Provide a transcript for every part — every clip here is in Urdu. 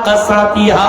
qasatiha।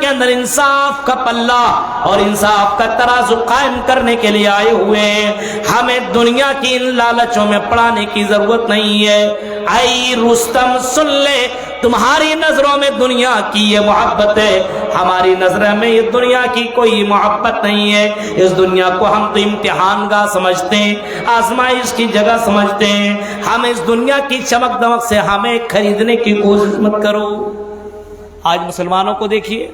کے اندر انصاف کا پلہ اور انصاف کا ترازو قائم کرنے کے لیے آئے ہوئے ہیں. ہمیں دنیا کی ان لالچوں میں پڑانے کی ضرورت نہیں ہے. اے رستم سن لے, تمہاری نظروں میں دنیا کی یہ محبت ہے, ہماری نظروں میں یہ دنیا کی کوئی محبت نہیں ہے. اس دنیا کو ہم تو امتحان گاہ سمجھتے ہیں, آزمائش کی جگہ سمجھتے ہیں. ہم اس دنیا کی چمک دمک سے ہمیں خریدنے کی کوشش مت کرو. آج مسلمانوں کو دیکھیے,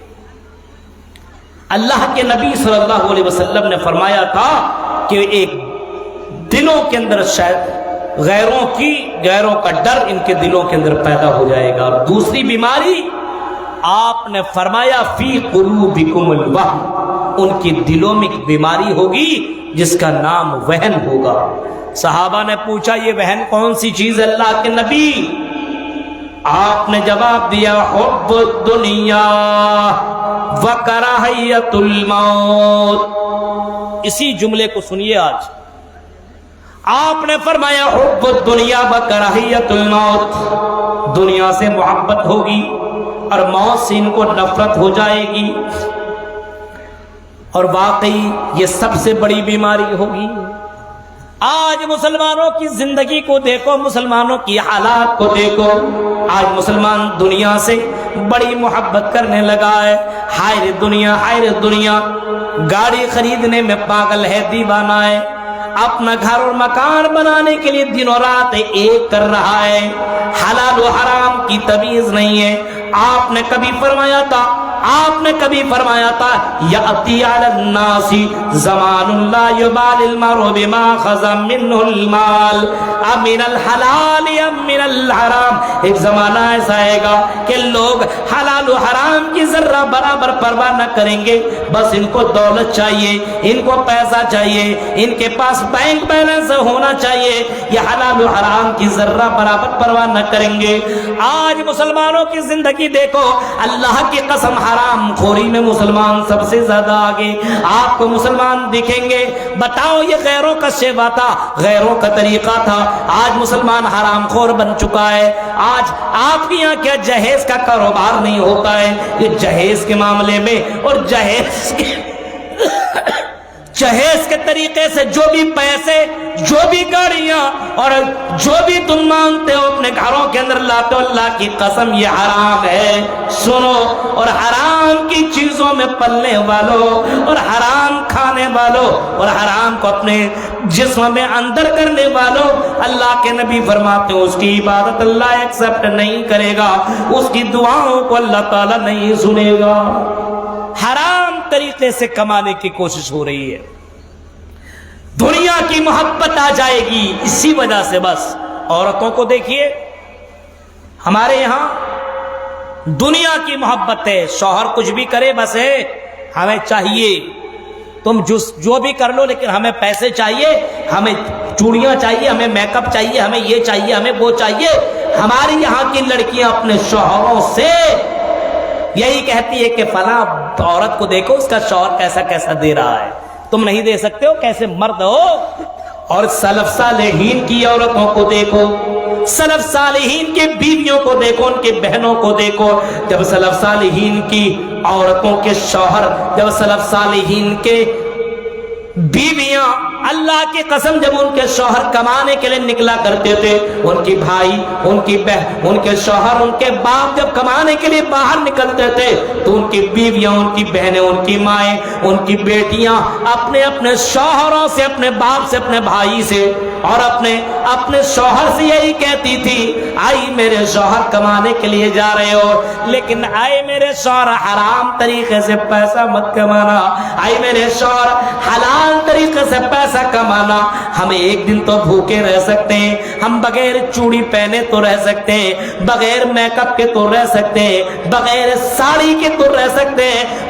اللہ کے نبی صلی اللہ علیہ وسلم نے فرمایا تھا کہ ایک دلوں کے اندر شاید غیروں کا ڈر ان کے دلوں کے اندر پیدا ہو جائے گا. اور دوسری بیماری آپ نے فرمایا فی قلوبکم الوہن, ان کی دلوں میں ایک بیماری ہوگی جس کا نام وہن ہوگا. صحابہ نے پوچھا یہ وہن کون سی چیز ہے اللہ کے نبی؟ آپ نے جواب دیا حب الدنیا وکراہیت الموت. اسی جملے کو سنیے آج. آپ نے فرمایا حب الدنیا وکراہیت الموت, دنیا سے محبت ہوگی اور موت سے ان کو نفرت ہو جائے گی. اور واقعی یہ سب سے بڑی بیماری ہوگی. آج مسلمانوں کی زندگی کو دیکھو, مسلمانوں کی حالات کو دیکھو. آج مسلمان دنیا سے بڑی محبت کرنے لگا ہے. ہائے رے دنیا, ہائے رے دنیا. گاڑی خریدنے میں پاگل ہے, دیوانہ ہے. اپنا گھر اور مکان بنانے کے لیے دن و رات ایک کر رہا ہے. حلال و حرام کی تمیز نہیں ہے. آپ نے کبھی فرمایا تھا یأتی علی الناس زمان لا یبالی المرء بما خزا منہ المال امن الحلال ام من الحرام. ایک زمانہ ایسا آئے گا کہ لوگ حلال و حرام کی ذرہ برابر پرواہ نہ کریں گے. بس ان کو دولت چاہیے, ان کو پیسہ چاہیے, ان کے پاس بینک بیلنس ہونا چاہیے. یہ حلال و حرام کی ذرہ برابر پرواہ نہ کریں گے. آج مسلمانوں کی زندگی دیکھو, اللہ کی قسم حرام خوری میں مسلمان سب سے زیادہ آگے. آپ کو مسلمان دکھیں گے, بتاؤ یہ غیروں کا شیوا تھا, غیروں کا طریقہ تھا. آج مسلمان حرام خور بن چکا ہے. آج آپ کے یہاں کیا جہیز کا کاروبار نہیں ہوتا ہے؟ یہ جہیز کے معاملے میں اور جہیز کے طریقے سے جو بھی پیسے, جو بھی گاڑیاں اور جو بھی تم مانگتے ہو اپنے گھروں کے اندر لاتے ہو, اللہ کی قسم یہ حرام ہے. سنو, اور حرام کی چیزوں میں پلنے والوں اور حرام کھانے والوں اور حرام کو اپنے جسم میں اندر کرنے والوں, اللہ کے نبی فرماتے ہیں اس کی عبادت اللہ ایکسپٹ نہیں کرے گا, اس کی دعاؤں کو اللہ تعالیٰ نہیں سنے گا. حرام طریقے سے کمانے کی کوشش ہو رہی ہے. دنیا کی محبت آ جائے گی اسی وجہ سے. بس عورتوں کو دیکھیے, ہمارے یہاں دنیا کی محبت ہے. شوہر کچھ بھی کرے بس ہے ہمیں چاہیے, تم جو بھی کر لو لیکن ہمیں پیسے چاہیے, ہمیں چوڑیاں چاہیے, ہمیں میک اپ چاہیے, ہمیں یہ چاہیے, ہمیں وہ چاہیے. ہماری یہاں کی لڑکیاں اپنے شوہروں سے یہی کہتی ہے کہ فلاں عورت کو دیکھو اس کا شوہر کیسا کیسا دے رہا ہے, تم نہیں دے سکتے ہو, کیسے مرد ہو. اور سلف صالحین کی عورتوں کو دیکھو, سلف صالحین کے بیویوں کو دیکھو, ان کے بہنوں کو دیکھو. جب سلف صالحین کی عورتوں کے شوہر, جب سلف صالحین کے بیویاں, اللہ کی قسم جب ان کے شوہر کمانے کے لیے نکلا کرتے تھے, ان کی بھائی, ان کی بہن, ان کے شوہر, ان کے باپ جب کمانے کے لیے باہر نکلتے تھے تو ان کی بیویاں, ان کی بہنیں, ان کی مائیں, ان کی بیٹیاں اپنے اپنے شوہروں سے, اپنے باپ سے, اپنے بھائی سے اور اپنے شوہر سے یہی کہتی تھی, آئی میرے شوہر کمانے کے لیے جا رہے ہو لیکن آئی میرے شوہر حرام طریقے سے پیسہ مت کمانا, آئی میرے شوہر حلال طریقے سے پیسہ کمانا. ہم ایک دن تو بھوکے رہ سکتے ہیں, ہم بغیر چوڑی پہنے تو رہ سکتے ہیں, بغیر میک اپ کے تو رہ سکتے ہیں, بغیر ساڑی کے تو رہ سکتے ہیں,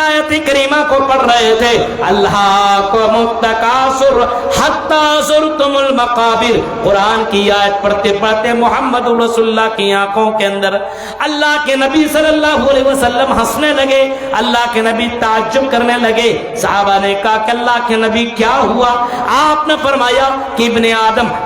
آیت کریمہ کو پڑھ رہے تھے، الہاکم التکاثر حتی زرتم المقابر، قرآن کی آیت پڑھتے پڑھتے محمد رسول اللہ کی آنکھوں کے اندر اللہ کے نبی صلی اللہ علیہ وسلم ہنسنے لگے، اللہ کے نبی تعجب کرنے لگے۔ صحابہ نے کہا کہ اللہ کے نبی کیا ہوا؟ آپ نے فرمایا کہ ابن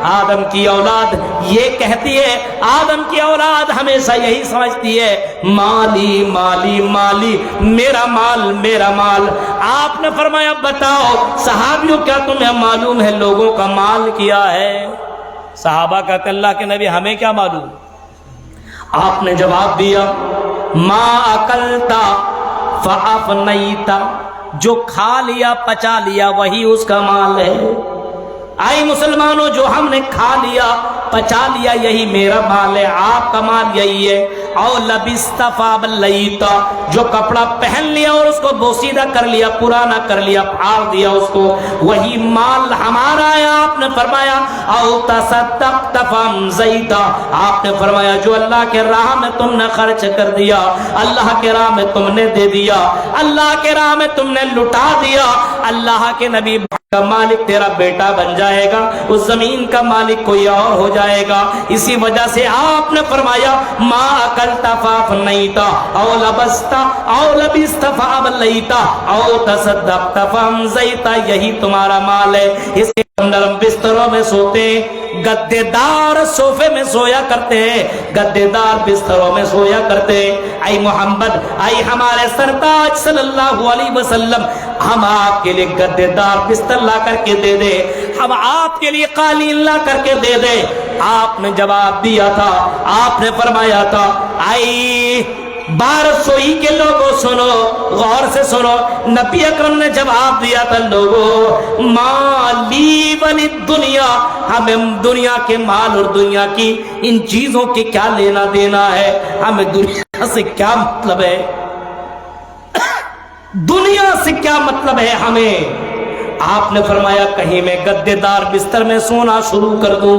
آدم کی اولاد یہ کہتی ہے، آدم کی اولاد ہمیشہ یہی سمجھتی ہے مالی مالی مالی، میرا مال میرا مال۔ آپ نے فرمایا بتاؤ صحابیوں کیا تمہیں معلوم ہے لوگوں کا مال کیا ہے؟ صحابہ کہتے اللہ کے نبی ہمیں کیا معلوم؟ آپ نے جواب دیا ما اکلتا فافنیتا، جو کھا لیا پچا لیا وہی اس کا مال ہے۔ آئی مسلمانوں، جو ہم نے کھا لیا پچا لیا یہی میرا مال ہے، آپ کا مال یہی ہے۔ او لبست فابلیتا، جو کپڑا پہن لیا اور اس کو بوسیدہ کر لیا، پرانا کر لیا، پھاڑ دیا اس کو، وہی مال ہمارا ہے۔ آپ نے فرمایا او تصدقت فامضیتا، آپ نے فرمایا جو اللہ کے راہ میں تم نے خرچ کر دیا، اللہ کے راہ میں تم نے دے دیا، اللہ کے راہ میں تم نے لٹا دیا، اللہ کے نبی کا مالک تیرا بیٹا بن جائے گا، اس زمین کا مالک کوئی اور ہو جائے گا۔ اسی وجہ سے آپ نے فرمایا ما اکلت فافنیتا او لبست فابلیتا او تصدقت فامضیتا، یہی تمہارا مال ہے۔ اس کے اندر ہم بستروں میں سوتے ہیں، گدے دار صوفے میں سویا کرتے ہیں، گدے دار بستروں میں سویا کرتے ہیں۔ اے محمد، اے ہمارے سرتاج صلی اللہ علیہ وسلم، ہم آپ کے لیے گدے دار بستر لا کر کے دے دے، ہم آپ کے لیے قالین لا کر کے دے دے۔ آپ نے جواب دیا تھا، آپ نے فرمایا تھا اے بارسوئی کے لوگوں سنو، غور سے سنو، نبی اکرم نے جواب دیا تھا لوگوں مالی ولی دنیا، ہمیں دنیا کے مال اور دنیا کی ان چیزوں کے کیا لینا دینا ہے، ہمیں دنیا سے کیا مطلب ہے، دنیا سے کیا مطلب ہے ہمیں۔ آپ نے فرمایا کہیں میں گدے دار بستر میں سونا شروع کر دوں،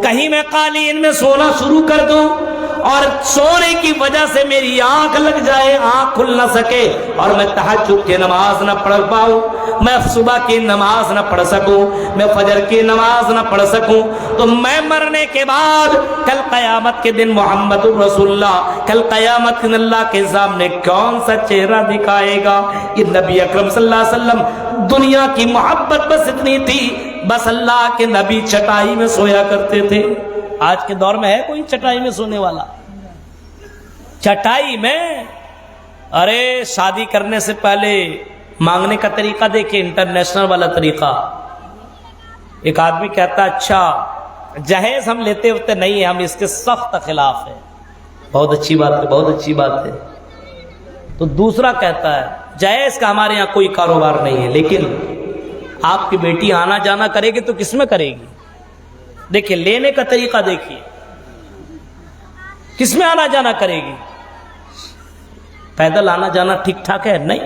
کہیں میں قالین میں سونا شروع کر دوں، اور سونے کی وجہ سے میری آنکھ لگ جائے، آنکھ کھل نہ سکے، اور میں تہجد کی نماز نہ پڑھ پاؤں، میں صبح کی نماز نہ پڑھ سکوں، میں فجر کی نماز نہ پڑھ سکوں، تو میں مرنے کے بعد کل قیامت کے دن محمد رسول اللہ کل قیامت کے دن اللہ کے سامنے کون سا چہرہ دکھائے گا؟ یہ نبی اکرم صلی اللہ علیہ وسلم، دنیا کی محبت بس اتنی تھی، بس اللہ کے نبی چٹائی میں سویا کرتے تھے۔ آج کے دور میں ہے کوئی چٹائی میں سونے والا؟ چٹائی میں، ارے شادی کرنے سے پہلے مانگنے کا طریقہ دیکھیں، انٹرنیشنل والا طریقہ۔ ایک آدمی کہتا ہے اچھا جہیز ہم لیتے ہوتے نہیں ہیں، ہم اس کے سخت خلاف ہیں۔ بہت اچھی بات ہے، بہت اچھی بات ہے۔ تو دوسرا کہتا ہے جہیز کا ہمارے یہاں کوئی کاروبار نہیں ہے، لیکن آپ کی بیٹی آنا جانا کرے گی تو کس میں کرے گی؟ دیکھیے لینے کا طریقہ دیکھیے، کس میں آنا جانا کرے گی؟ پیدل آنا جانا ٹھیک ٹھاک ہے؟ نہیں،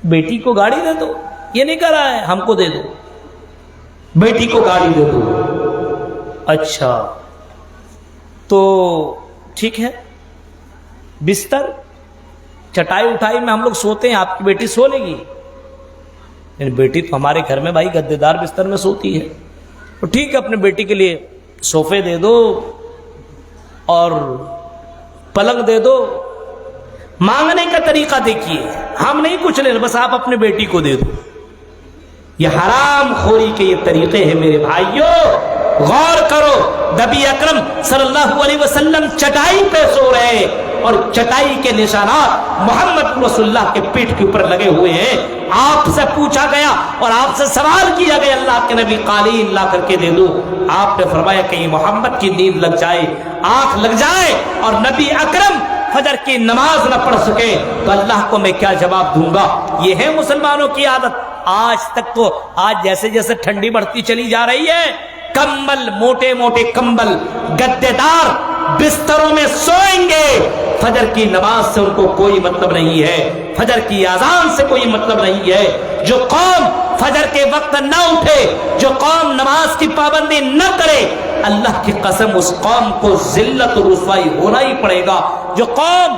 بیٹی کو گاڑی دے دو، یہ نہیں کہہ رہا ہے ہم کو دے دو، بیٹی کو گاڑی دے دو۔ اچھا تو ٹھیک ہے، بستر چٹائی اٹھائی میں ہم لوگ سوتے ہیں، آپ کی بیٹی سو لے گی؟ بیٹی تو ہمارے گھر میں بھائی گدے دار بستر میں سوتی ہے، تو ٹھیک ہے اپنے بیٹی کے لیے صوفے دے دو اور پلنگ دے دو۔ مانگنے کا طریقہ دیکھیے، ہم نہیں کچھ لے، بس آپ اپنے بیٹی کو دے دو۔ یہ حرام خوری کے یہ طریقے ہیں میرے بھائیوں، غور کرو۔ نبی اکرم صلی اللہ علیہ وسلم چٹائی پہ سو رہے، اور چٹائی کے نشانات محمد رسول اللہ کے پیٹھ کے اوپر لگے ہوئے ہیں۔ آپ سے پوچھا گیا اور آپ سے سوال کیا گیا اللہ کے نبی قالین لا کر کے دے دو، آپ نے فرمایا کہیں محمد کی نیند لگ جائے، آنکھ لگ جائے اور نبی اکرم فجر کی نماز نہ پڑھ سکے تو اللہ کو میں کیا جواب دوں گا؟ یہ ہے مسلمانوں کی عادت۔ آج تک تو آج جیسے جیسے ٹھنڈی بڑھتی چلی جا رہی ہے، کمبل موٹے موٹے کمبل گدے دار بستروں میں سوئیں گے، فجر کی نماز سے ان کو کوئی مطلب نہیں ہے، فجر کی اذان سے کوئی مطلب نہیں ہے۔ جو قوم فجر کے وقت نہ اٹھے، جو قوم نماز کی پابندی نہ کرے، اللہ کی قسم اس قوم کو ذلت و رسوائی ہونا ہی پڑے گا۔ جو قوم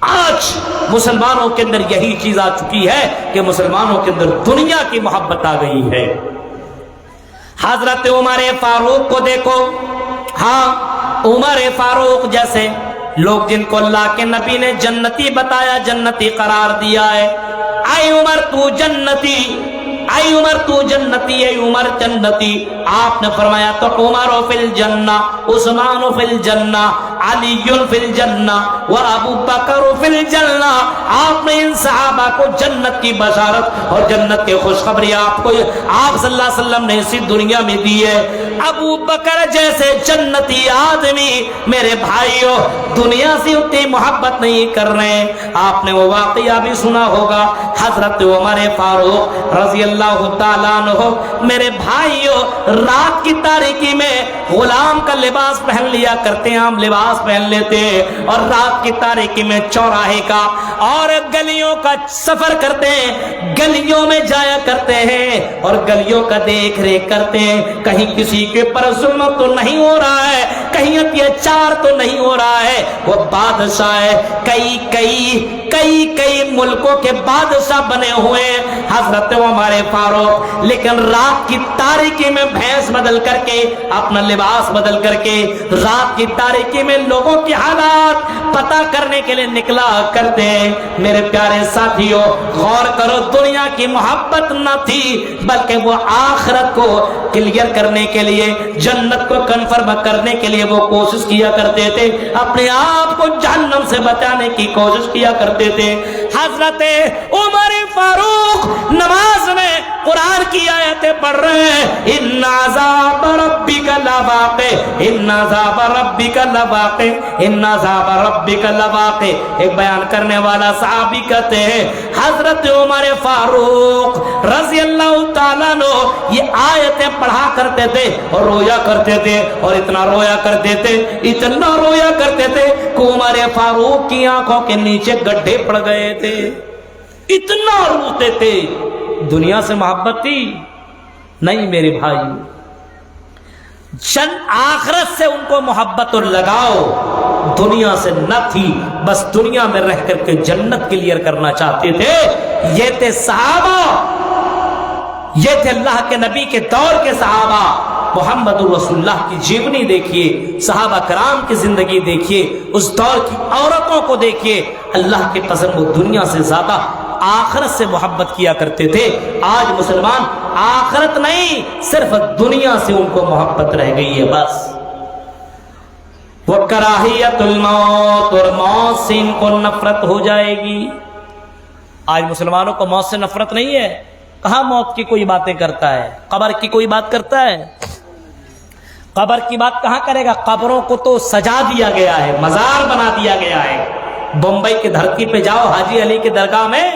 آج مسلمانوں کے اندر یہی چیز آ چکی ہے کہ مسلمانوں کے اندر دنیا کی محبت آ گئی ہے۔ حضرت عمر فاروق کو دیکھو، ہاں عمر فاروق جیسے لوگ جن کو اللہ کے نبی نے جنتی بتایا، جنتی قرار دیا ہے، اے عمر تو جنتی، اے عمر تو جنتی، اے عمر جنتی، آپ نے فرمایا تو عمر فی الجنہ، عثمان فی الجنہ، علی فی الجنہ و ابو بکر فی الجنہ۔ آپ نے ان صحابہ کو جنت کی بشارت اور جنت کی خوشخبری آپ صلی اللہ علیہ وسلم نے اسی دنیا میں دی ہے۔ ابو بکر جیسے جنتی آدمی میرے بھائیوں دنیا سے اتنی محبت نہیں کر رہے۔ آپ نے وہ واقعہ بھی سنا ہوگا، حضرت عمر فاروق رضی اللہ تعالیٰ عنہ میرے بھائیوں رات کی تاریکی میں غلام کا لباس پہن لیا کرتے ہیں، ہم لباس پہن لیتے ہیں، اور رات کی تاریکی میں چوراہے کا اور گلیوں کا سفر کرتے ہیں، گلیوں میں جایا کرتے ہیں اور گلیوں کا دیکھ ریکھ کرتے ہیں، کہیں کسی کے پر ظلم تو نہیں ہو رہا ہے، کہیں اتیاچار تو نہیں ہو رہا ہے۔ وہ بادشاہ ہے، کئی ملکوں کے بادشاہ بنے ہوئے ہیں حضرت عمر فاروق، لیکن رات کی تاریکی میں بھینس بدل کر کے، اپنا لباس بدل کر کے رات کی تاریکی میں لوگوں کی حالات پتہ کرنے کے لیے نکلا کرتے ہیں۔ میرے پیارے ساتھیوں غور کرو، دنیا کی محبت نہ تھی بلکہ وہ آخرت کو کلیئر کرنے کے لیے، جنت کو کنفرم کرنے کے لیے وہ کوشش کیا کرتے تھے، اپنے آپ کو جہنم سے بچانے کی کوشش کیا کرتے تھے۔ حضرت عمر فاروق نماز میں قرآن کی آیتیں پڑھ رہے ہیں، ان عذاب ربک لواقع، ان عذاب ربک لواقع، ان عذاب ربک لواقع۔ ایک بیان کرنے والا صحابی کہتے ہیں حضرت عمر فاروق رضی اللہ تعالیٰ عنہ یہ آیتیں پڑھا کرتے تھے اور رویا کرتے تھے، اور اتنا رویا کرتے تھے، اتنا رویا کرتے تھے کہ عمر فاروق کی آنکھوں کے نیچے گڈھے پڑ گئے تھے، اتنا روتے تھے۔ دنیا سے محبت تھی نہیں میرے بھائی، آخرت سے ان کو محبت اور لگاؤ دنیا سے نہ تھی، بس دنیا میں رہ کر کے جنت کلیئر کرنا چاہتے تھے۔ یہ تھے صحابہ، یہ تھے اللہ کے نبی کے دور کے صحابہ۔ محمد رسول اللہ کی جیونی دیکھیے، صحابہ کرام کی زندگی دیکھیے، اس دور کی عورتوں کو دیکھیے، اللہ کے قسم وہ دنیا سے زیادہ آخرت سے محبت کیا کرتے تھے۔ آج مسلمان آخرت نہیں صرف دنیا سے ان کو محبت رہ گئی ہے بس۔ وہ کراہیت الموت، اور موت سے ان کو نفرت ہو جائے گی۔ آج مسلمانوں کو موت سے نفرت نہیں ہے، کہاں موت کی کوئی باتیں کرتا ہے، قبر کی کوئی بات کرتا ہے؟ قبر کی بات کہاں کرے گا؟ قبروں کو تو سجا دیا گیا ہے، مزار بنا دیا گیا ہے۔ بمبئی کی دھرتی پہ جاؤ، حاجی علی کی درگاہ میں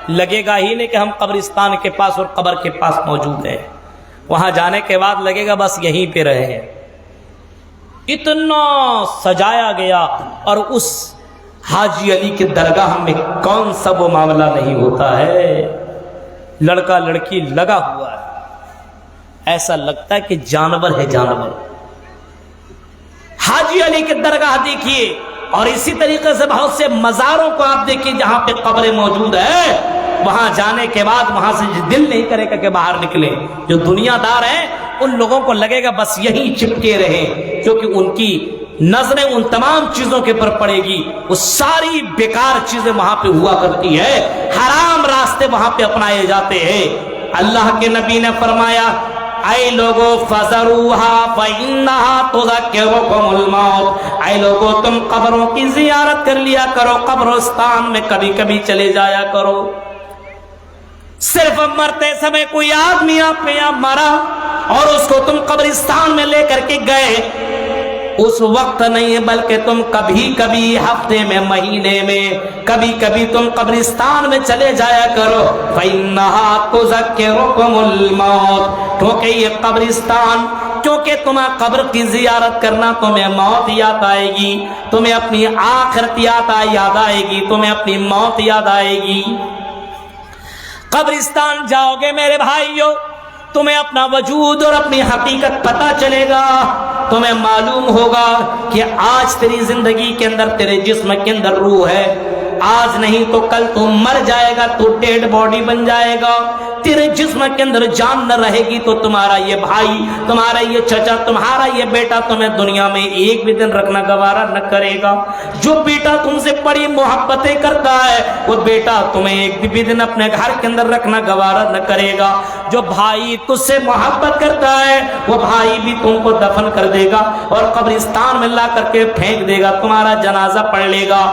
لگے گا ہی نہیں کہ ہم قبرستان کے پاس اور قبر کے پاس موجود ہیں، وہاں جانے کے بعد لگے گا بس یہیں پہ رہے۔ اتنا سجایا گیا، اور اس حاجی علی کی درگاہ میں کون سا وہ معاملہ نہیں ہوتا ہے، لڑکا لڑکی لگا ہوا ہے، ایسا لگتا ہے کہ جانور ہے جانور۔ حاجی علی کی درگاہ دیکھیے، اور اسی طریقے سے بہت سے مزاروں کو آپ دیکھیے جہاں پہ قبریں موجود ہے، وہاں جانے کے بعد وہاں سے دل نہیں کرے گا کہ باہر نکلے۔ جو دنیا دار ہیں ان لوگوں کو لگے گا بس یہیں چپکے رہیں، کیونکہ ان کی نظریں ان تمام چیزوں کے پر پڑے گی، وہ ساری بیکار چیزیں وہاں پہ ہوا کرتی ہے، حرام راستے وہاں پہ اپنائے جاتے ہیں۔ اللہ کے نبی نے فرمایا اے لوگو فَذَرُوهَا فَإِنَّهَا تُذَكِّرُكُمُ الْمَوْتَ، اے لوگو تم قبروں کی زیارت کر لیا کرو، قبرستان میں کبھی کبھی چلے جایا کرو۔ صرف مرتے سمے کوئی آدمی آپ میں مرا اور اس کو تم قبرستان میں لے کر کے گئے، اس وقت نہیں بلکہ تم کبھی کبھی ہفتے میں، مہینے میں، کبھی کبھی تم قبرستان میں چلے جایا کرو۔ فَإِنَّهَا تُذَكِّرُكُمُ الْمَوْتَ، کیونکہ یہ قبرستان، کیونکہ تمہیں قبر کی زیارت کرنا تمہیں موت یاد آئے گی، تمہیں اپنی آخرت یاد آئے گی، تمہیں اپنی موت یاد آئے گی۔ قبرستان جاؤ گے میرے بھائیوں، تمہیں اپنا وجود اور اپنی حقیقت پتہ چلے گا، تمہیں معلوم ہوگا کہ آج تیری زندگی کے اندر، تیرے جسم کے اندر روح ہے، آج نہیں تو کل تو مر جائے گا, تو ڈیڈ باڈی بن جائے گا. تیرے جسم کے اندر جان نہ رہے گی تو تمہارا یہ بھائی, تمہارا یہ چچا, تمہارا یہ بیٹا تمہیں دنیا میں ایک بھی دن رکھنا گوارا نہ کرے گا. جو بیٹا تم سے بڑی محبتیں کرتا ہے وہ بیٹا تمہیں ایک بھی دن اپنے گھر کے اندر رکھنا گوارا نہ کرے گا. جو بھائی تجھ سے محبت کرتا ہے وہ بھائی بھی تم کو دفن کر دے گا اور قبرستان میں لا کر کے پھینک دے گا, تمہارا جنازہ پڑھ لے گا.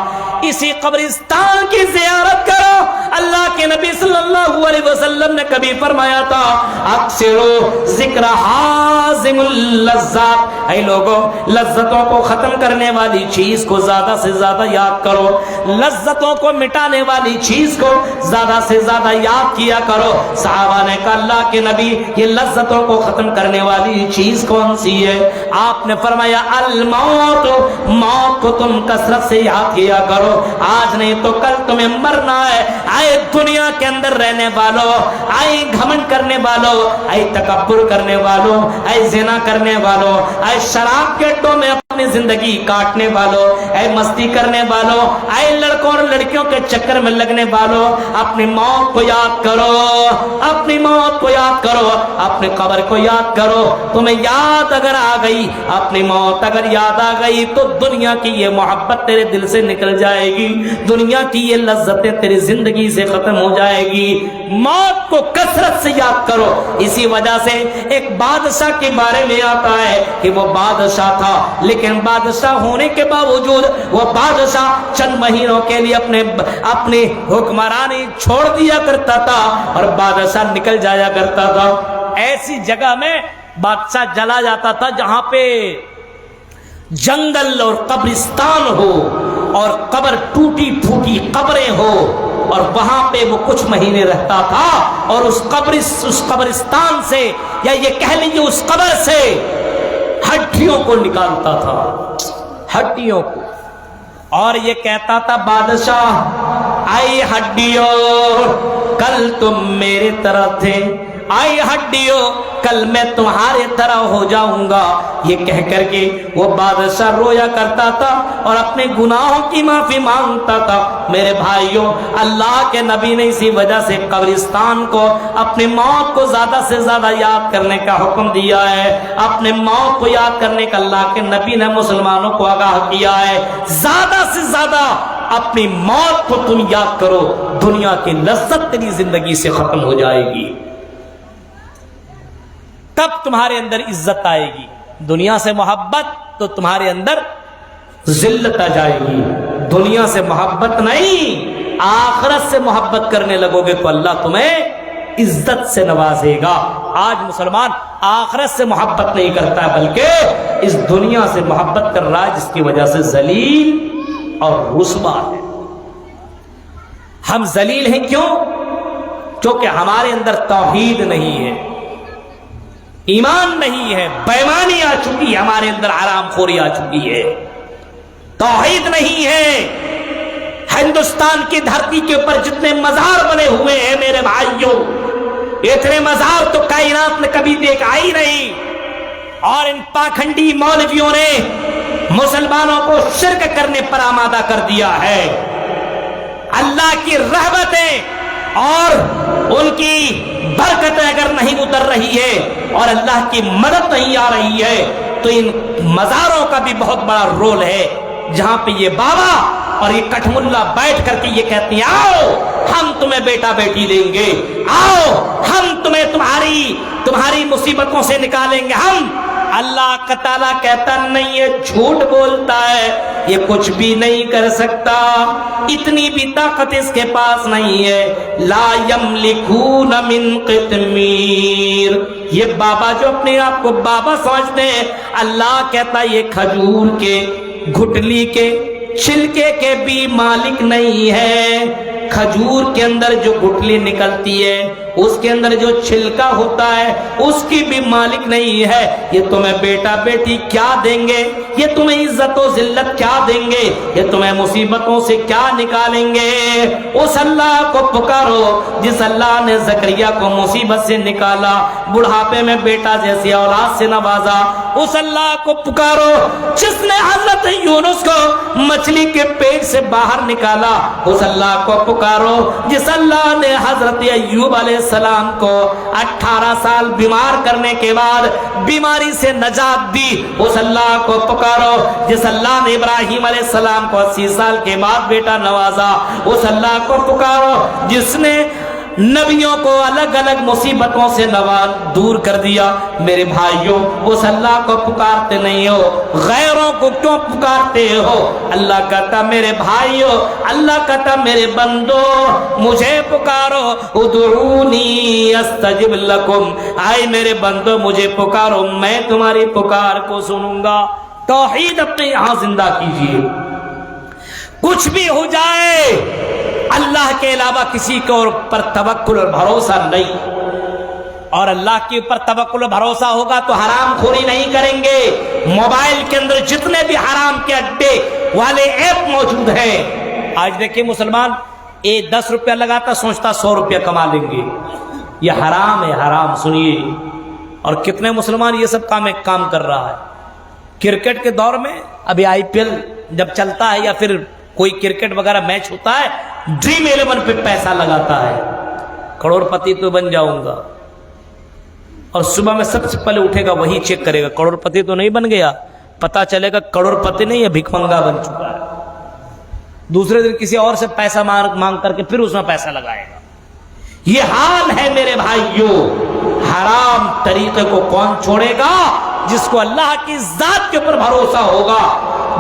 اسی قبرستان کی زیارت کرو. اللہ کے نبی صلی اللہ علیہ وسلم نے کبھی فرمایا تھا, اکثرو ذکر حازم اللذات, اے لوگوں لذتوں کو ختم کرنے والی چیز کو زیادہ سے زیادہ یاد کرو, لذتوں کو مٹانے والی چیز کو زیادہ سے زیادہ یاد کیا کرو. صحابہ نے کہا اللہ کے نبی یہ لذتوں کو ختم کرنے والی چیز کون سی ہے؟ آپ نے فرمایا الموت, موت کو تم کثرت سے یاد کیا کرو. آج نہیں تو کل تمہیں مرنا ہے. آئے دنیا کے اندر رہنے والوں, آئے گھمنڈ کرنے والوں, آئے تکبر کرنے والوں, آئے زنا کرنے والوں, آئے شراب کے اڈوں میں اپنی زندگی کاٹنے والوں, اے مستی کرنے والوں, اے لڑکوں اور لڑکیوں کے چکر میں لگنے والوں, اپنی موت کو یاد کرو, اپنی موت کو یاد کرو, اپنے قبر کو یاد کرو. تمہیں یاد اگر آ گئی, اپنی موت اگر یاد آ گئی تو دنیا کی یہ محبت تیرے دل سے نکل جائے گی, دنیا کی یہ لذتیں تیری زندگی سے ختم ہو جائے گی. موت کو کثرت سے یاد کرو. اسی وجہ سے ایک بادشاہ کے بارے میں آتا ہے کہ وہ بادشاہ تھا, لیکن بادشاہ ہونے کے باوجود وہ بادشاہ چند مہینوں کے لیے اپنی حکمرانی چھوڑ دیا کرتا تھا اور بادشاہ نکل جایا کرتا تھا. ایسی جگہ میں بادشاہ چلا جاتا تھا جہاں پہ جنگل اور قبرستان ہو اور قبر ٹوٹی پھوٹی قبریں ہو, اور وہاں پہ وہ کچھ مہینے رہتا تھا اور اس قبرستان سے, یا یہ کہہ لیجیے اس قبر سے ہڈیوں کو نکالتا تھا, ہڈیوں کو, اور یہ کہتا تھا بادشاہ آئی ہڈیوں کل تم میرے طرح تھے, آئی ہڈیوں کل میں تمہارے طرح ہو جاؤں گا. یہ کہہ کر کے وہ بادشاہ رویا کرتا تھا اور اپنے گناہوں کی معافی مانگتا تھا. میرے بھائیوں, اللہ کے نبی نے اسی وجہ سے قبرستان کو, اپنی موت کو زیادہ سے زیادہ یاد کرنے کا حکم دیا ہے. اپنے موت کو یاد کرنے کا اللہ کے نبی نے مسلمانوں کو آگاہ کیا ہے. زیادہ سے زیادہ اپنی موت کو تم یاد کرو, دنیا کی لذت تیری زندگی سے ختم ہو جائے گی. تب تمہارے اندر عزت آئے گی. دنیا سے محبت تو تمہارے اندر ذلت آ جائے گی. دنیا سے محبت نہیں, آخرت سے محبت کرنے لگو گے تو اللہ تمہیں عزت سے نوازے گا. آج مسلمان آخرت سے محبت نہیں کرتا ہے بلکہ اس دنیا سے محبت کر رہا ہے, جس کی وجہ سے ذلیل اور رسوا ہے. ہم ذلیل ہیں کیوں؟ کیونکہ ہمارے اندر توحید نہیں ہے, ایمان نہیں ہے, بےایمانی آ چکی ہے ہمارے اندر, حرام خوری آ چکی ہے, توحید نہیں ہے. ہندوستان کی دھرتی کے اوپر جتنے مزار بنے ہوئے ہیں میرے بھائیوں, اتنے مزار تو کائنات نے کبھی دیکھا ہی نہیں. اور ان پاکھنڈی مولویوں نے مسلمانوں کو شرک کرنے پر آمادہ کر دیا ہے. اللہ کی رحمتیں اور ان کی برکتیں اگر نہیں اتر رہی ہے اور اللہ کی مدد نہیں آ رہی ہے تو ان مزاروں کا بھی بہت بڑا رول ہے, جہاں پہ یہ بابا اور یہ کٹھ ملا بیٹھ کر کے یہ کہتے ہیں آؤ ہم تمہیں بیٹا بیٹی دیں گے, آؤ ہم تمہیں تمہاری مصیبتوں سے نکالیں گے ہم. اللہ تعالیٰ کہتا نہیں, یہ جھوٹ بولتا ہے, یہ کچھ بھی نہیں کر سکتا, اتنی بھی طاقت اس کے پاس نہیں ہے. لا یملکون من قطمیر, یہ بابا جو اپنے آپ کو بابا سمجھتے ہیں, اللہ کہتا یہ کھجور کے گھٹلی کے چھلکے کے بھی مالک نہیں ہے. کھجور کے اندر جو گٹلی نکلتی ہے اس کے اندر جو چھلکا ہوتا ہے اس کی بھی مالک نہیں ہے. یہ تمہیں بیٹا بیٹی کیا دیں گے؟ یہ تمہیں عزت و ذلت کیا دیں گے؟ یہ تمہیں مصیبتوں سے کیا نکالیں گے؟ اس اللہ کو پکارو جس اللہ نے زکریا کو مصیبت سے نکالا, بڑھاپے میں بیٹا جیسی اولاد سے نوازا. اس اللہ کو پکارو جس نے حضرت یونس کو مچھلی کے پیٹ سے باہر نکالا. اس اللہ کو پکارو جس اللہ نے حضرت ایوب علیہ السلام کو 18 سال بیمار کرنے کے بعد بیماری سے نجات دی. اس اللہ کو پکارو جس اللہ نے ابراہیم علیہ السلام کو 80 سال کے بعد بیٹا نوازا. اس اللہ کو پکارو جس نے نبیوں کو الگ الگ مصیبتوں سے دور کر دیا. میرے بھائیوں, اس اللہ کو پکارتے نہیں ہو, غیروں کو کیوں پکارتے ہو؟ اللہ کہتا میرے بھائیوں, اللہ کہتا میرے بندو مجھے پکارو, ادعونی استجب لکم, آئے میرے بندو مجھے پکارو میں تمہاری پکار کو سنوں گا. توحید اپنے یہاں زندہ کیجیے. کچھ بھی ہو جائے اللہ کے علاوہ کسی کے اوپر توکل اور بھروسہ نہیں, اور اللہ کے اوپر توکل اور بھروسہ ہوگا تو حرام خوری نہیں کریں گے. موبائل کے اندر جتنے بھی حرام کے اڈے والے ایپ موجود ہیں, آج دیکھیں مسلمان 10 روپیہ لگاتا سوچتا 100 روپیہ کما لیں گے. یہ حرام ہے, حرام. سنیے, اور کتنے مسلمان یہ سب کام کر رہا ہے. کرکٹ کے دور میں ابھی IPL جب چلتا ہے یا پھر کوئی کرکٹ وغیرہ میچ ہوتا ہے, ڈریم 11 پہ پیسہ لگاتا ہے, کروڑ پتی تو بن جاؤں گا. اور صبح میں سب سے پہلے اٹھے گا وہی چیک کرے گا کروڑ پتی تو نہیں بن گیا, پتا چلے گا کروڑ پتی نہیں ہے, بھیک منگا بن چکا ہے. دوسرے دن کسی اور سے پیسہ مانگ کر کے پھر اس میں پیسہ لگائے گا. یہ حال ہے میرے بھائیوں. حرام طریقے کو کون چھوڑے گا؟ جس کو اللہ کی ذات کے اوپر بھروسہ ہوگا.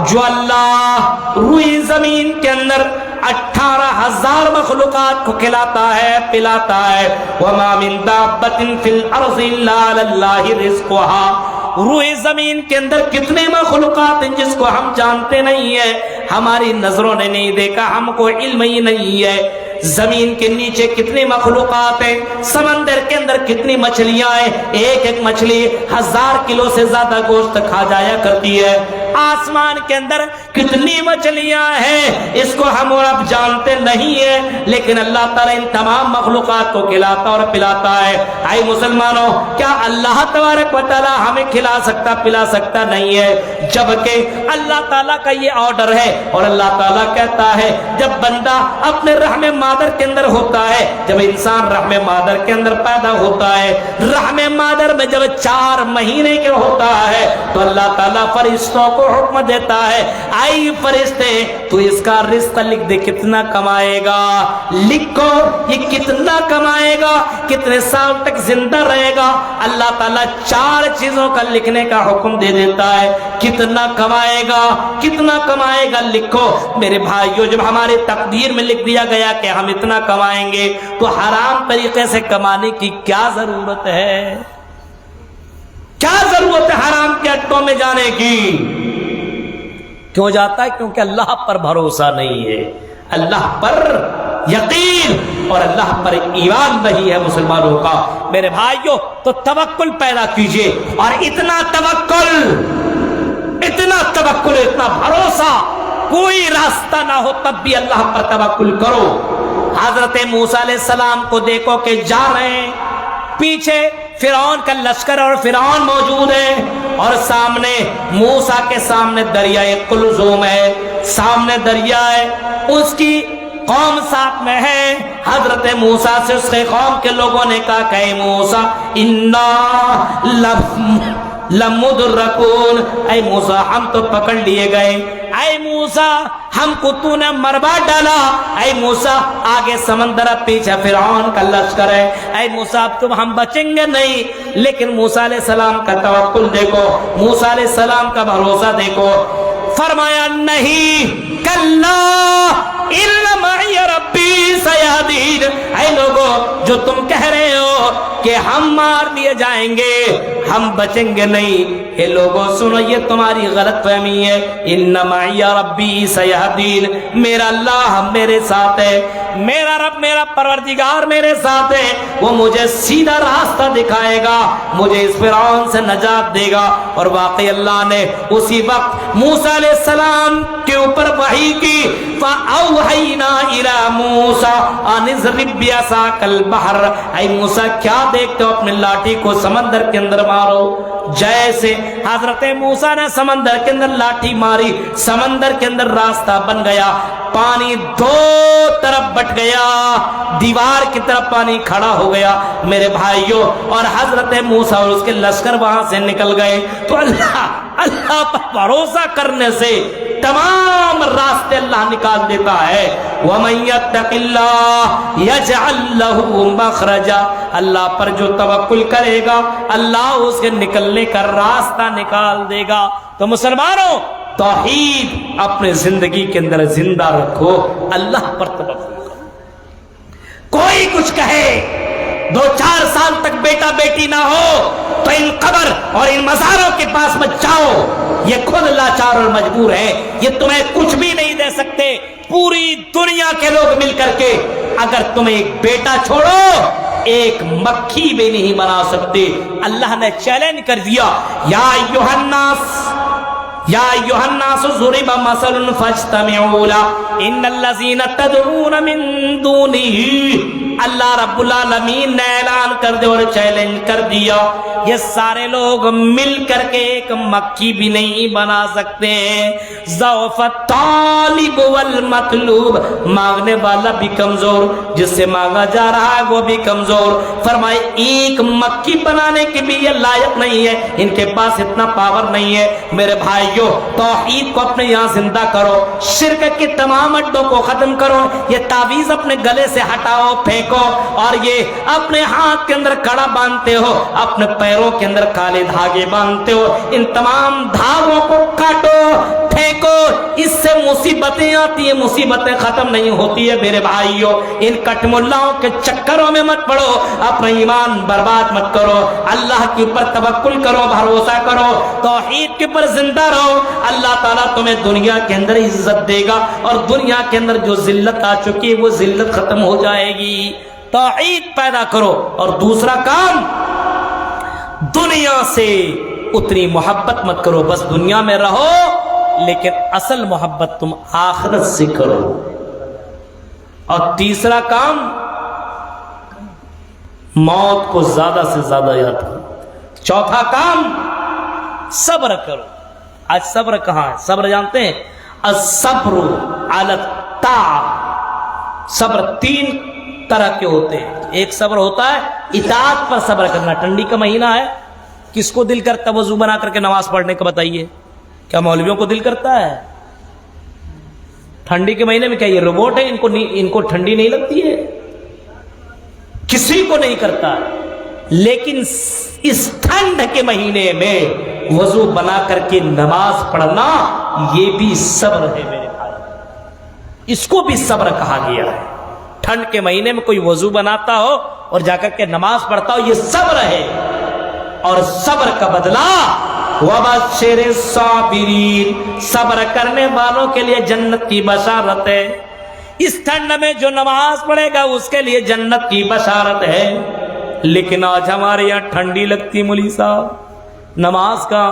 جو اللہ روئی زمین کے اندر 18,000 مخلوقات کو کھلاتا ہے پلاتا ہے. وما من دابۃ فی الارض الا علی اللہ رزقها. روئے زمین کے اندر کتنے مخلوقات ہیں جس کو ہم جانتے نہیں ہیں, ہماری نظروں نے نہیں دیکھا, ہم کو علم ہی نہیں ہے. زمین کے نیچے کتنی مخلوقات ہیں, سمندر کے اندر کتنی مچھلیاں ہیں, ایک ایک مچھلی 1000 کلو سے زیادہ گوشت کھا جایا کرتی ہے. آسمان کے اندر کتنی مچھلیاں ہیں اس کو ہم اور اب جانتے نہیں ہیں, لیکن اللہ تعالیٰ ان تمام مخلوقات کو کھلاتا اور پلاتا ہے. آئے مسلمانوں, کیا اللہ تبارک و تعالیٰ ہمیں کھلا سکتا پلا سکتا نہیں ہے؟ جبکہ اللہ تعالیٰ کا یہ آرڈر ہے. اور اللہ تعالیٰ کہتا ہے جب بندہ اپنے رحم مادر کے اندر ہوتا ہے, جب انسان رحم مادر کے اندر پیدا ہوتا ہے, رحم مادر میں جب 4 مہینے کے ہوتا ہے تو اللہ تعالیٰ فرشتوں کو حکم دیتا ہے, آئی فرشتے تو اس کا رزق لکھ دے, کتنا کمائے گا لکھو, یہ کتنا کمائے گا, کتنے سال تک زندہ رہے گا. اللہ تعالیٰ 4 چیزوں کا لکھنے کا حکم دے دیتا ہے, کتنا کمائے گا, کتنا کمائے گا لکھو. میرے بھائیو, جب ہمارے تقدیر میں لکھ دیا گیا کہ ہم اتنا کمائیں گے تو حرام طریقے سے کمانے کی کیا ضرورت ہے؟ کیا ضرورت ہے حرام کے اڈوں میں جانے کی؟ کیوں جاتا ہے؟ کیونکہ اللہ پر بھروسہ نہیں ہے, اللہ پر یقین اور اللہ پر ایمان نہیں ہے مسلمانوں کا. میرے بھائیوں, تو توکل پیدا کیجئے, اور اتنا توکل, اتنا بھروسہ, کوئی راستہ نہ ہو تب بھی اللہ پر توکل کرو. حضرت موسیٰ علیہ السلام کو دیکھو کہ جا رہے ہیں, پیچھے فرعون کا لشکر اور فرعون موجود ہے, اور سامنے موسیٰ کے سامنے دریائے کلزوم ہے, سامنے دریا ہے, اس کی قوم ساتھ میں ہے. حضرت موسیٰ سے اس کے قوم کے لوگوں نے کہا کہ اے موسیٰ انا لمدرکون, اے موسیٰ ہم تو پکڑ لیے گئے, اے موسیٰ ہم کو تو نے مروا ڈالا, اے موسیٰ آگے سمندر پیچھے فرعون کا لشکر ہے, اے موسیٰ اب تم ہم بچیں گے نہیں. لیکن موسیٰ علیہ السلام کا توکل دیکھو, موسیٰ علیہ السلام کا بھروسہ دیکھو. فرمایا نہیں, کلا ان معی ربی سیہدین. اے لوگو, جو تم کہہ رہے ہو کہ ہم مار دیے جائیں گے, ہم بچیں گے نہیں, اے لوگو سنو, یہ تمہاری غلط فہمی ہے. ان معی ربی سیہدین, میرا اللہ میرے ساتھ ہے. میرا رب میرا پروردگار میرے ساتھ ہے، وہ مجھے سیدھا راستہ دکھائے گا، مجھے اس فرعون سے نجات دے گا۔ اور واقعی اللہ نے اسی وقت موسیٰ علیہ السلام کے اوپر وحی کی، فَأَوْحَيْنَا إِلَى مُوسَىٰ أَنِ اضْرِب بِّعَصَاكَ الْبَحْرَ، اے موسیٰ کیا دیکھتے ہو، اپنے لاٹھی کو سمندر کے اندر مارو۔ جیسے حضرت موسیٰ نے سمندر کے اندر لاٹھی ماری، سمندر کے اندر راستہ بن گیا، پانی دو طرف بٹ گیا، دیوار کی طرف پانی کھڑا ہو گیا میرے بھائیوں، اور حضرت موسیٰ اور اس کے لشکر وہاں سے نکل گئے۔ تو اللہ پر بھروسہ کرنے سے تمام راستے اللہ نکال دیتا ہے۔ وَمَن يَتَّقِ اللَّهَ يَجْعَل لَّهُ مَخْرَجًا، اللہ پر جو توکل کرے گا اللہ اس کے نکلنے کا راستہ نکال دے گا۔ تو مسلمانوں، توحید اپنے زندگی کے اندر زندہ رکھو، اللہ پر توکل کرو۔ کوئی کچھ کہے، 2-4 سال تک بیٹا بیٹی نہ ہو تو ان قبر اور ان مزاروں کے پاس مت جاؤ، یہ خود لاچار اور مجبور ہیں، یہ تمہیں کچھ بھی نہیں دے سکتے۔ پوری دنیا کے لوگ مل کر کے اگر تمہیں ایک بیٹا چھوڑو ایک مکھی بھی نہیں بنا سکتے۔ اللہ نے چیلنج کر دیا، یا ایھا الناس ضرب مثل فاجتمعوا له ان الذين تدعون من دونه، اللہ رب العالمین نے اعلان کر دیا اور چیلنج کر دیا، یہ سارے لوگ مل کر کے ایک مکھی بھی نہیں بنا سکتے۔ ضعف الطالب والمطلوب، مانگنے والا بھی کمزور، جس سے مانگا جا رہا ہے وہ بھی کمزور۔ فرمائے ایک مکھی بنانے کے بھی یہ لائق نہیں ہے، ان کے پاس اتنا پاور نہیں ہے۔ میرے بھائیوں، توحید کو اپنے یہاں زندہ کرو، شرک کے تمام اڈوں کو ختم کرو، یہ تعویذ اپنے گلے سے ہٹاؤ، پھینکو، اور یہ اپنے ہاتھ کے اندر کڑا باندھتے ہو، اپنے پیروں کے اندر کالے دھاگے باندھتے ہو، ان تمام دھاگوں کو کاٹو، پھینکو، اس سے مصیبتیں آتی ہیں، مصیبتیں ختم نہیں ہوتی ہے۔ میرے بھائیوں، ان کٹ ملاؤں کے چکروں میں مت پڑو، اپنا ایمان برباد مت کرو، اللہ کے اوپر توکل کرو، بھروسہ کرو، توحید کے اوپر زندہ رہو، اللہ تعالیٰ تمہیں دنیا کے اندر عزت دے گا، اور دنیا کے اندر جو ذلت آ چکی ہے وہ ذلت ختم ہو جائے گی۔ توحید پیدا کرو۔ اور دوسرا کام، دنیا سے اتنی محبت مت کرو، بس دنیا میں رہو لیکن اصل محبت تم آخرت سے کرو۔ اور تیسرا کام، موت کو زیادہ سے زیادہ یاد کرو۔ چوتھا کام، صبر کرو۔ آج صبر کہاں ہے؟ صبر جانتے ہیں؟ الصبر علی الطاعہ، صبر 3 طرح کے ہوتے ہیں۔ ایک صبر ہوتا ہے اطاعت پر صبر کرنا۔ ٹھنڈی کا مہینہ ہے، کس کو دل کرتا وضو بنا کر کے نماز پڑھنے کا؟ بتائیے، کیا مولویوں کو دل کرتا ہے؟ ٹھنڈی کے مہینے میں کیا یہ روبوٹ ہے؟ ان کو ٹھنڈی نہیں لگتی ہے؟ کسی کو نہیں کرتا۔ لیکن اس ٹھنڈ کے مہینے میں وضو بنا کر کے نماز پڑھنا یہ بھی صبر ہے میرے بھائی، اس کو بھی صبر کہا گیا ہے۔ ٹھنڈ کے مہینے میں کوئی وضو بناتا ہو اور جا کر کے نماز پڑھتا ہو، یہ صبر ہے۔ اور صبر کا بدلہ وَبَشِّرِ الصَّابِرِينَ، صبر کرنے والوں کے لیے جنت کی بشارت ہے۔ اس ٹھنڈ میں جو نماز پڑھے گا اس کے لیے جنت کی بشارت ہے۔ لیکن آج ہمارے یہاں ٹھنڈی لگتی مولوی صاحب، نماز کا۔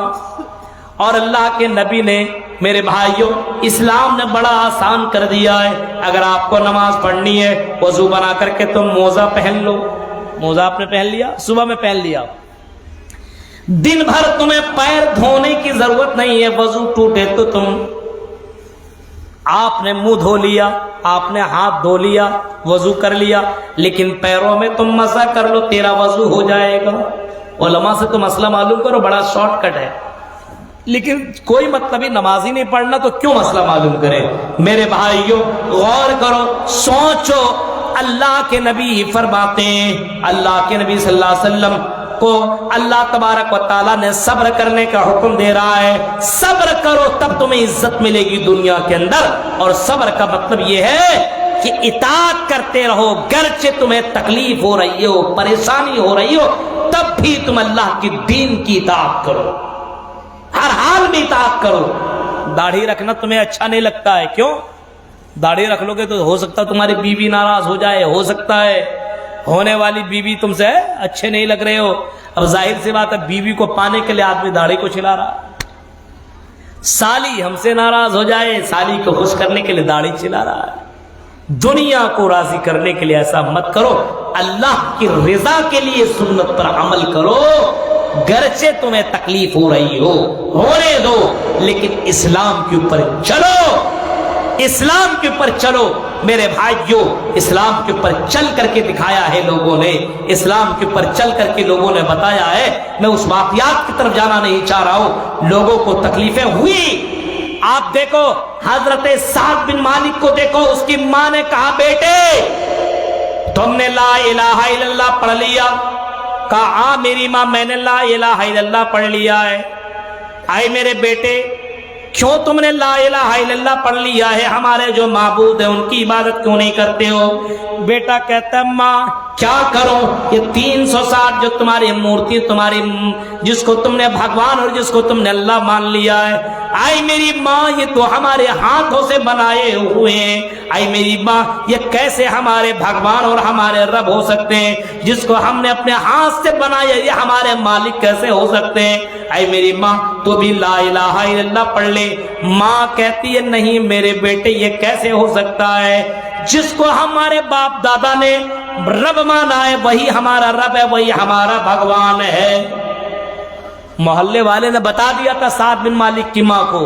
اور اللہ کے نبی نے، میرے بھائیوں، اسلام نے بڑا آسان کر دیا ہے۔ اگر آپ کو نماز پڑھنی ہے، وضو بنا کر کے تم موزہ پہن لو۔ موزہ آپ نے پہن لیا، صبح میں پہن لیا، دن بھر تمہیں پیر دھونے کی ضرورت نہیں ہے۔ وضو ٹوٹے تو آپ نے منہ دھو لیا، آپ نے ہاتھ دھو لیا، وضو کر لیا، لیکن پیروں میں تم مسح کر لو، تیرا وضو ہو جائے گا۔ علماء سے تو مسئلہ معلوم کرو، بڑا شارٹ کٹ ہے۔ لیکن کوئی مطلب ہی نماز ہی نہیں پڑھنا تو کیوں مسئلہ معلوم کرے؟ میرے بھائیوں، غور کرو، سوچو۔ اللہ کے نبی فرماتے ہیں، اللہ کے نبی صلی اللہ علیہ وسلم کو اللہ تبارک و تعالیٰ نے صبر کرنے کا حکم دے رہا ہے۔ صبر کرو تب تمہیں عزت ملے گی دنیا کے اندر۔ اور صبر کا مطلب یہ ہے کہ اطاعت کرتے رہو، گرچہ تمہیں تکلیف ہو رہی ہو، پریشانی ہو رہی ہو، تب بھی تم اللہ کی دین کی اطاعت کرو، ہر حال میں اطاعت کرو۔ داڑھی رکھنا تمہیں اچھا نہیں لگتا ہے، کیوں؟ داڑھی رکھ لو گے تو ہو سکتا تمہاری بیوی ناراض ہو جائے، ہو سکتا ہے ہونے والی بیوی تم سے اچھے نہیں لگ رہے ہو. اب ظاہر سی بات ہے بیوی کو پانے کے لیے آدمی داڑھی کو چھلا رہا. سالی ہم سے ناراض ہو جائے، سالی کو خوش کرنے کے لیے داڑھی چھلا رہا ہے. دنیا کو راضی کرنے کے لیے ایسا مت کرو، اللہ کی رضا کے لیے سنت پر عمل کرو. گرچہ تمہیں تکلیف ہو رہی ہو ہونے دو، لیکن اسلام کے اوپر چلو، اسلام کے اوپر چلو. میرے بھائیوں، اسلام کے اوپر چل کر کے دکھایا ہے لوگوں نے، اسلام کے اوپر چل کر کے لوگوں نے بتایا ہے. میں اس واقعات کی طرف جانا نہیں چاہ رہا ہوں. لوگوں کو تکلیفیں ہوئی. آپ دیکھو حضرت سعد بن مالک کو دیکھو، اس کی ماں نے کہا بیٹے تم نے لا الہ الا اللہ پڑھ لیا؟ کہا ہاں میری ماں میں نے لا الہ الا اللہ پڑھ لیا ہے. آئے میرے بیٹے کیوں تم نے لا الہ الا اللہ پڑھ لیا ہے؟ ہمارے جو معبود ہیں ان کی عبادت کیوں نہیں کرتے ہو؟ بیٹا کہتا ہے ماں کیا کروں، یہ 360 جو تمہاری مورتی تمہاری جس کو تم نے بھگوان اور جس کو تم نے اللہ مان لیا ہے، آئی میری ماں یہ تو ہمارے ہاتھوں سے بنائے ہوئے ہیں. آئی میری ماں یہ کیسے ہمارے بھگوان اور ہمارے رب ہو سکتے ہیں؟ جس کو ہم نے اپنے ہاتھ سے بنایا یہ ہمارے مالک کیسے ہو سکتے ہیں؟ آئی میری ماں تو بھی لا الہ الا اللہ پڑھ لے. ماں کہتی ہے نہیں میرے بیٹے یہ کیسے ہو سکتا ہے؟ جس کو ہمارے باپ دادا نے رب مانا ہے وہی ہمارا رب ہے، وہی ہمارا بھگوان ہے. محلے والے نے بتا دیا تھا سعد بن مالک کی ماں کو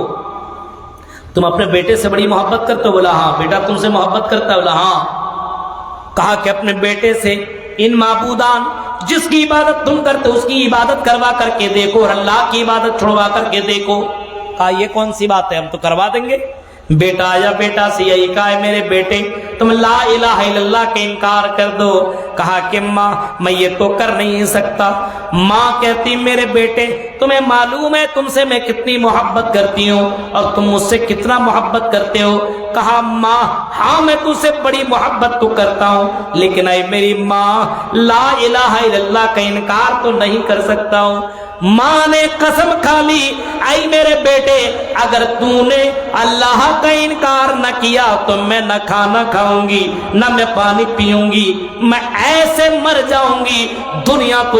تم اپنے بیٹے سے بڑی محبت کرتے ہو؟ بولا ہاں. بیٹا تم سے محبت کرتا ہے؟ بولا ہاں. کہا کہ اپنے بیٹے سے ان معبودان جس کی عبادت تم کرتے اس کی عبادت کروا کر کے دیکھو اور اللہ کی عبادت چھوڑوا کر کے دیکھو. کہا یہ کون سی بات ہے، ہم تو کروا دیں گے. بیٹا آیا، بیٹا سے یہی کہا ہے میرے بیٹے تم لا الہ الا اللہ کے انکار کر دو. کہا کہ ماں میں یہ تو کر نہیں سکتا. ماں کہتی میرے بیٹے تمہیں معلوم ہے تم سے میں کتنی محبت کرتی ہوں اور تم مجھ سے کتنا محبت کرتے ہو؟ کہا ماں ہاں میں تجھ سے بڑی محبت تو کرتا ہوں، لیکن اے میری ماں لا الہ الا اللہ کا انکار تو نہیں کر سکتا ہوں. ماں نے قسم کھا لی اے میرے بیٹے اگر تو نے اللہ کا انکار نہ کیا تو میں نہ کھانا کھاؤں گی نہ میں پانی پیوں گی، میں ایسے مر جاؤں گی دنیا